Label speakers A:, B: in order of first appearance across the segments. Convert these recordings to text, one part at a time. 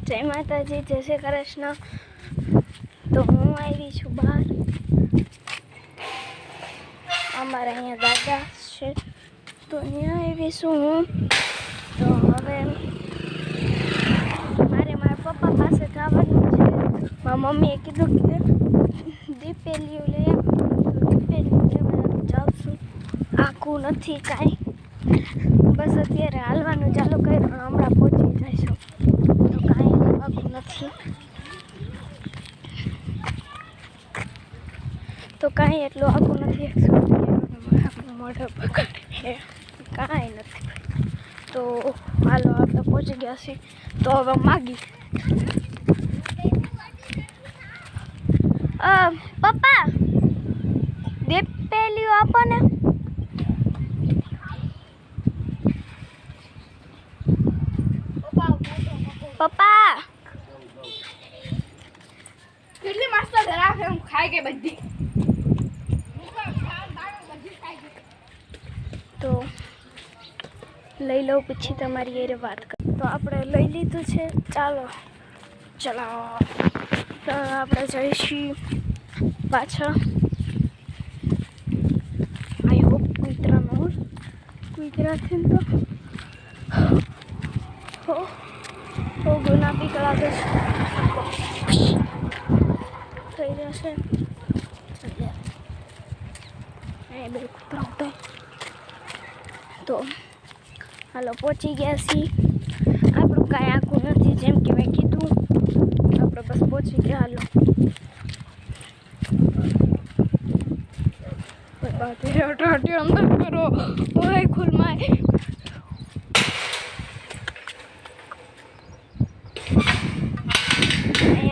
A: જય માતાજી, જય શ્રી કૃષ્ણ। તો હું આવી છું બહાર, અમારા અહીંયા દાદા છે તો અહીંયા આવી છું હું। તો હવે મારા પપ્પા પાસે જવાનું છે। મારા મમ્મીએ કીધું કે દીપેલીઓ લઈ આવ, તો દીપેલીઓ લેવા જાઉં છું। આખું નથી કાંઈ, બસ અત્યારે હાલવાનું ચાલુ કર્યું, હમણાં પહોંચી જઈશું। તો કાંઈ આખું નથી, તો કાંઈ એટલું આખું નથી। મોઢા પકડે કાંઈ નથી, તો હાલો આપણે પહોંચી ગયા છીએ। તો હવે માગી પપ્પા દીપેલીઓ આપો ને। પપ્પા
B: કેટલી મસ્ત ધરાવે એમ ખાઈ ગઈ બધી।
A: તો લઈ લઉં પછી તમારી એ વાત કર। તો આપણે લઈ લીધું છે, ચાલો ચલાવો। તો આપણે જઈશું પાછા। આઈ હોપ કુતરાથી તો હો ગુલાબી કલર થઈ જશે। એ બે કૂતરા ઉઠાય, તો હાલો પહોંચી ગયા છીએ। આપણું કાંઈ આખું નથી, જેમ કે મેં કીધું, આપણે બસ પહોંચી ગયા। હાલો અંદર કરો, ઓય ખુલમાય।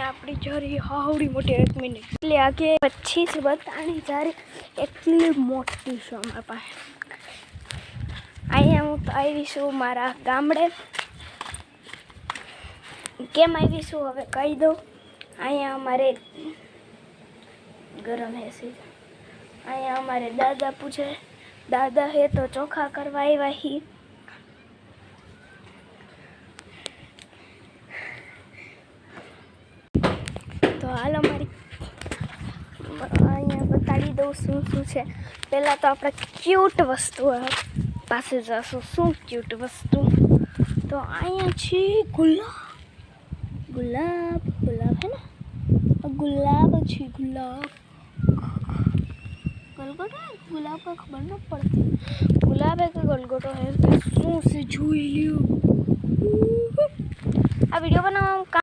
A: આપણી જરી હાવડી મોટી 1 મિનિટ એટલે આગે પછી જ બતાણી જારી એટલી મોટી છે અમારા પાસે। અહીંયા હું તો આવી છું મારા ગામડે। કેમ આવી છું હવે કહી દઉં। અહીંયા અમારે ગરમ હે, અહીંયા અમારે દાદા પૂછે, દાદા હે તો ચોખા કરવા આવ્યા હી। તો હાલ અમારી અહીંયા બતાડી દઉં શું શું છે। પહેલાં તો આપણે ક્યુટ વસ્તુ પાસે જશું। શું ક્યુટ વસ્તુ? તો અહીંયા છે ગુલાબ હે ને, ગુલાબ છે, ગુલાબ ગલગોટો, ગુલાબ का खबर न पड़ती, गुलाब है कि गलगोटो है, શું છે જોઈ લ્યો। આ વિડીયો બનાવવા